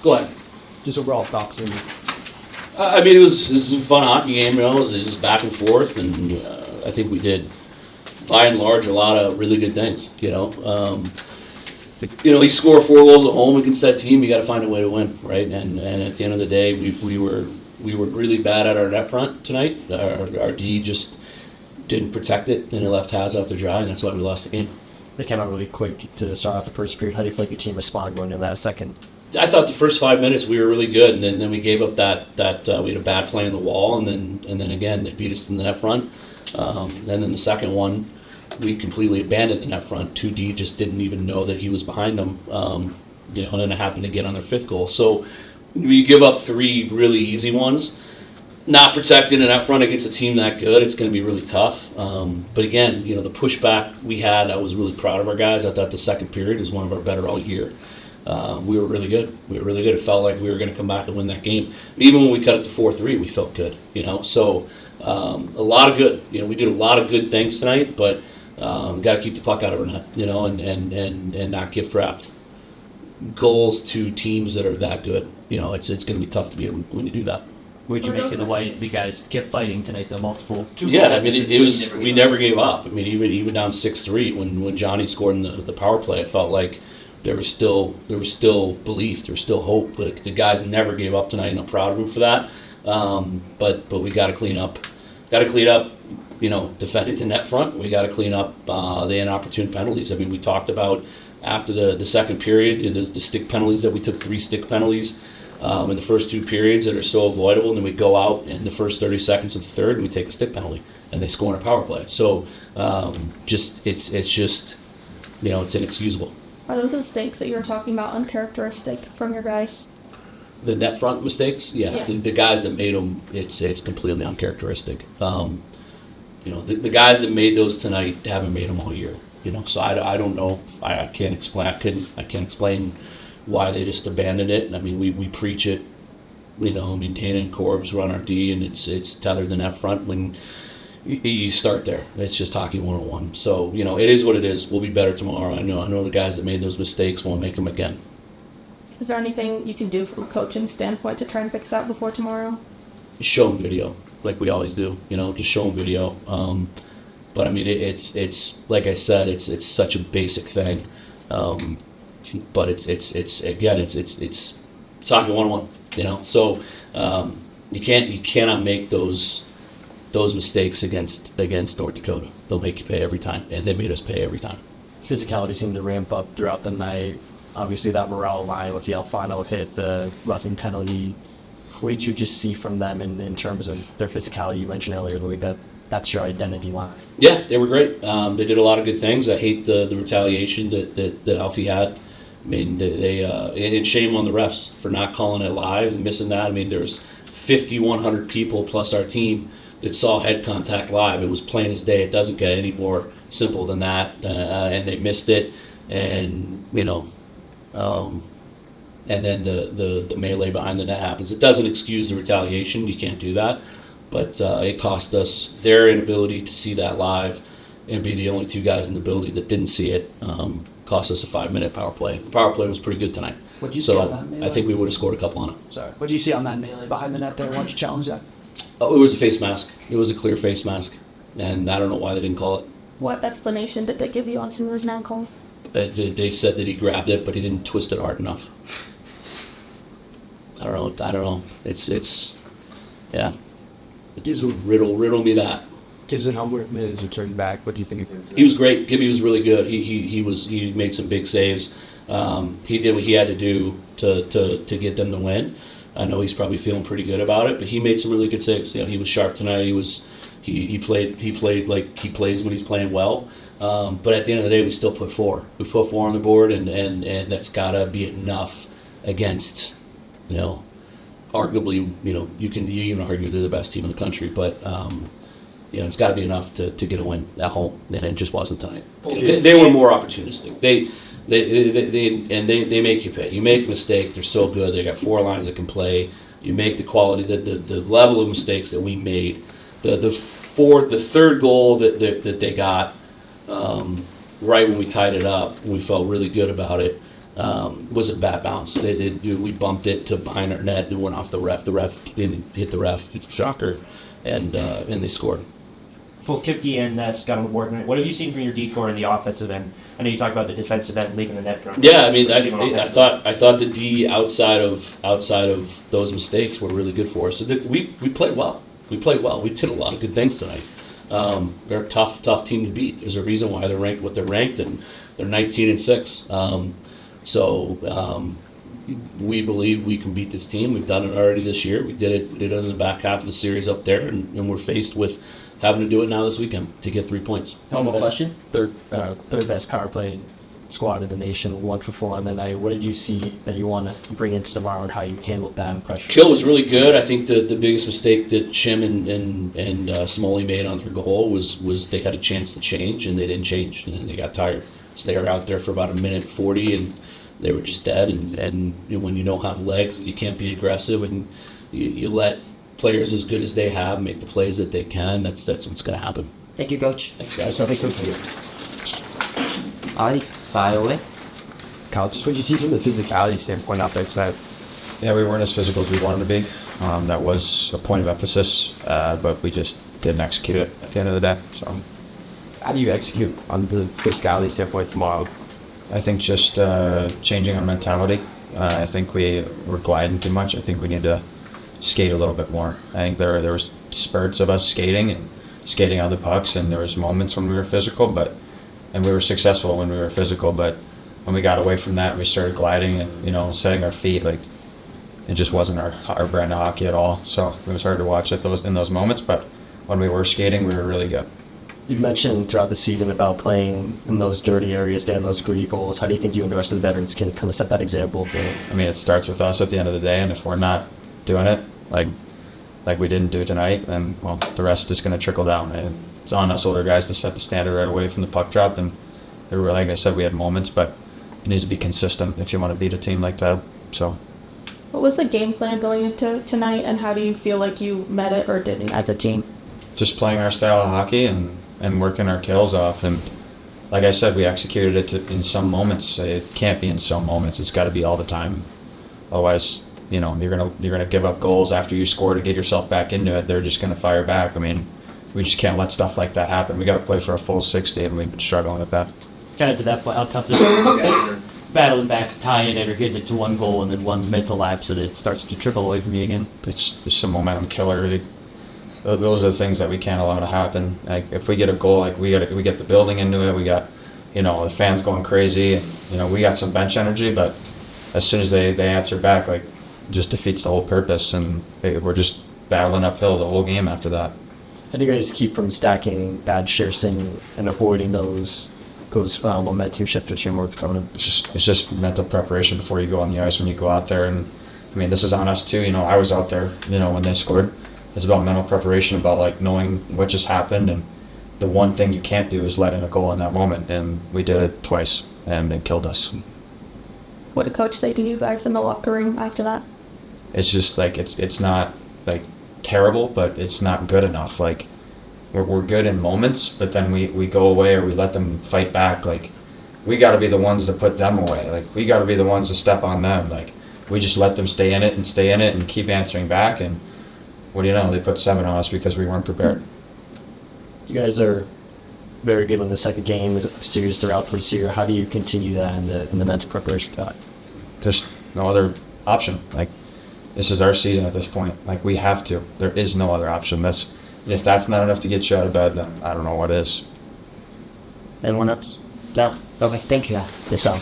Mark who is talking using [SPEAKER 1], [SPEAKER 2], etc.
[SPEAKER 1] Go ahead.
[SPEAKER 2] Just overall thoughts.
[SPEAKER 1] I mean, it was a fun hockey game. It was back and forth, and I think we did, by and large, a lot of really good things. You score 4 goals at home against that team. You got to find a way to win, right? And at the end of the day, we were really bad at our net front tonight. Our D just didn't protect it, and it left Haz out to dry, and that's why we lost the game.
[SPEAKER 2] They came out really quick to start off the first period. How do you feel like your team responded going into that second?
[SPEAKER 1] I thought the first 5 minutes we were really good, and then we gave up that we had a bad play in the wall, and then again they beat us in the net front. And then the second one, we completely abandoned the net front. 2D just didn't even know that he was behind them. And then it happened again on their 5th goal. So we give up 3 really easy ones. Not protected in that front against a team that good, it's going to be really tough. But again, the pushback we had, I was really proud of our guys. I thought the second period was one of our better all year. We were really good. It felt like we were going to come back and win that game. Even when we cut it to 4-3, we felt good. So a lot of good. We did a lot of good things tonight, but got to keep the puck out of our net. And not get trapped. Goals to teams that are that good. It's going to be tough to be able when you do that.
[SPEAKER 2] What did you make of the way you guys kept fighting tonight? The multiple.
[SPEAKER 1] Yeah, I mean it was. We never gave up. I mean even down 6-3 when Johnny scored in the power play, it felt like there was still belief, there was still hope. Like the guys never gave up tonight, and I'm proud of them for that. But we got to clean up. Defending the net front. We got to clean up the inopportune penalties. I mean, we talked about after the second period the stick penalties that we took 3 stick penalties. In the first 2 periods that are so avoidable, and then we go out in the first 30 seconds of the third and we take a stick penalty and they score on a power play. So it's inexcusable.
[SPEAKER 3] Are those mistakes that you were talking about uncharacteristic from your guys?
[SPEAKER 1] The net front mistakes, yeah. The guys that made them, it's completely uncharacteristic. The guys that made those tonight haven't made them all year. So I don't know. I can't explain. I can't explain why they just abandoned it. I mean, we preach it. Dana and Corbs run our D, and it's tethered the net front. When you start there, it's just hockey 101. So it is what it is. We'll be better tomorrow. I know the guys that made those mistakes won't make them again.
[SPEAKER 3] Is there anything you can do from a coaching standpoint to try and fix that before tomorrow?
[SPEAKER 1] Show them video, like we always do. Just show them video. But I mean, it's like I said, it's such a basic thing. But it's hockey 101. So you cannot make those mistakes against North Dakota. They'll make you pay every time, and they made us pay every time.
[SPEAKER 2] Physicality seemed to ramp up throughout the night. Obviously, that morale line with the Alfano hit, the Russian penalty. What did you just see from them in terms of their physicality? You mentioned earlier, Louis, that's your identity line.
[SPEAKER 1] Yeah, they were great. They did a lot of good things. I hate the retaliation that Alfie had. I mean, and shame on the refs for not calling it live and missing that. I mean, there's 5,100 people plus our team that saw head contact live. It was plain as day. It doesn't get any more simple than that. And they missed it. And, and then the melee behind the net happens. It doesn't excuse the retaliation. You can't do that. But it cost us their inability to see that live and be the only 2 guys in the building that didn't see it. Cost us a 5-minute power play. The power play was pretty good tonight.
[SPEAKER 2] What did you see on that melee?
[SPEAKER 1] I think we would have scored a couple on it.
[SPEAKER 2] Sorry. What did you see on that melee behind the net there? Why don't you challenge that?
[SPEAKER 1] Oh, it was a face mask. It was a clear face mask. And I don't know why they didn't call it.
[SPEAKER 3] What explanation did they give you on some of those now calls?
[SPEAKER 1] They said that he grabbed it, but he didn't twist it hard enough. I don't know. It's yeah. Riddle me that.
[SPEAKER 2] Gibson, how many minutes returned back? What do you think of him?
[SPEAKER 1] He was great. Gibby was really good. He made some big saves. He did what he had to do to get them to win. I know he's probably feeling pretty good about it, but he made some really good saves. He was sharp tonight. He played like he plays when he's playing well. But at the end of the day, we still put 4. We put 4 on the board, and that's gotta be enough against, arguably, you can argue they're the best team in the country, but it's got to be enough to get a win at home, and it just wasn't tonight. They were more opportunistic. They make you pay. You make a mistake, they're so good. They got 4 lines that can play. You make the quality, the level of mistakes that we made. The third goal that they got right when we tied it up, we felt really good about it. was a bad bounce. We bumped it to behind our net and went off the ref. The ref didn't hit the ref. Shocker. And they scored.
[SPEAKER 4] Both Kipke and Scott on the board. What have you seen from your D-core in the offensive end? I know you talked about the defensive end leaving the net from.
[SPEAKER 1] Yeah, I mean, I thought the D outside of those mistakes were really good for us. So we played well. We played well. We did a lot of good things tonight. They're a tough team to beat. There's a reason why they're ranked what they're ranked, and they're 19-6. We believe we can beat this team. We've done it already this year. We did it in the back half of the series up there, and we're faced with having to do it now this weekend to get 3 points.
[SPEAKER 2] One more question. Third best power play squad in the nation, 1 for 4 on the night. What did you see that you want to bring into tomorrow, and how you handled that pressure?
[SPEAKER 1] Kill was really good. I think the biggest mistake that Shim and Smolen made on their goal was they had a chance to change, and they didn't change, and they got tired. So they were out there for about 1:40, and they were just dead. And when you don't have legs, you can't be aggressive, and you let players as good as they have make the plays that they can. That's what's going to happen.
[SPEAKER 5] Thank you, Coach.
[SPEAKER 1] Thanks, guys.
[SPEAKER 5] Alrighty, fire away.
[SPEAKER 2] Kyle, just what did you see from the physicality standpoint out there tonight?
[SPEAKER 6] Yeah, we weren't as physical as we wanted to be. That was a point of emphasis, but we just didn't execute it at the end of the day. So,
[SPEAKER 2] How do you execute on the physicality standpoint tomorrow?
[SPEAKER 6] I think just changing our mentality. I think we were gliding too much. I think we need to skate a little bit more. I think there was spurts of us skating on the pucks, and there was moments when we were physical, and we were successful when we were physical. But when we got away from that, we started gliding and setting our feet. Like, it just wasn't our brand of hockey at all. So it was hard to watch in those moments. But when we were skating, we were really good.
[SPEAKER 2] You mentioned throughout the season about playing in those dirty areas, getting those gritty goals. How do you think you and the rest of the veterans can kind of set that example?
[SPEAKER 6] I mean, it starts with us at the end of the day, and if we're not doing it like we didn't do tonight, then, well, the rest is going to trickle down. And it's on us older guys to set the standard right away from the puck drop. And like I said, we had moments, but it needs to be consistent if you want to beat a team like that. So,
[SPEAKER 3] What was the game plan going into tonight, and how do you feel like you met it or didn't as a team?
[SPEAKER 6] just playing our style of hockey and working our tails off. And like I said, we executed it in some moments. It can't be in some moments. It's got to be all the time. Otherwise, you're gonna give up goals after you score to get yourself back into it. They're just gonna fire back. I mean, we just can't let stuff like that happen. We got to play for a full 60, and we've been struggling with that.
[SPEAKER 4] Kind of to that point, how tough this is. You guys are battling back to tie it or getting it to one goal, and then one mental lapse, and it starts to trickle away from you again.
[SPEAKER 6] It's just a momentum killer. Those are the things that we can't allow to happen. Like, if we get a goal, like we get the building into it. We got, the fans going crazy. We got some bench energy, but as soon as they answer back, like, it just defeats the whole purpose, and we're just battling uphill the whole game after that.
[SPEAKER 2] How do you guys keep from stacking bad shifts and avoiding those momentum shifters in North Dakota?
[SPEAKER 6] It's just mental preparation before you go on the ice when you go out there. And I mean, this is on us too. I was out there, when they scored. It's about mental preparation, about like knowing what just happened, and the one thing you can't do is let in a goal in that moment. And we did it twice, and it killed us.
[SPEAKER 3] What did Coach say to you guys in the locker room after that?
[SPEAKER 6] It's just like it's not like terrible, but it's not good enough. Like, we're good in moments, but then we go away, or we let them fight back. Like, we got to be the ones to put them away. Like, we got to be the ones to step on them. Like, we just let them stay in it and keep answering back. And what do you know? They put 7 on us because we weren't prepared.
[SPEAKER 2] You guys are very good in the second game series throughout this year. How do you continue that in the mental preparation?
[SPEAKER 6] Just no other option. Like, this is our season at this point. Like, we have to. There is no other option. If that's not enough to get you out of bed, then I don't know what is.
[SPEAKER 5] Anyone else? No? Okay, thank you. That's all.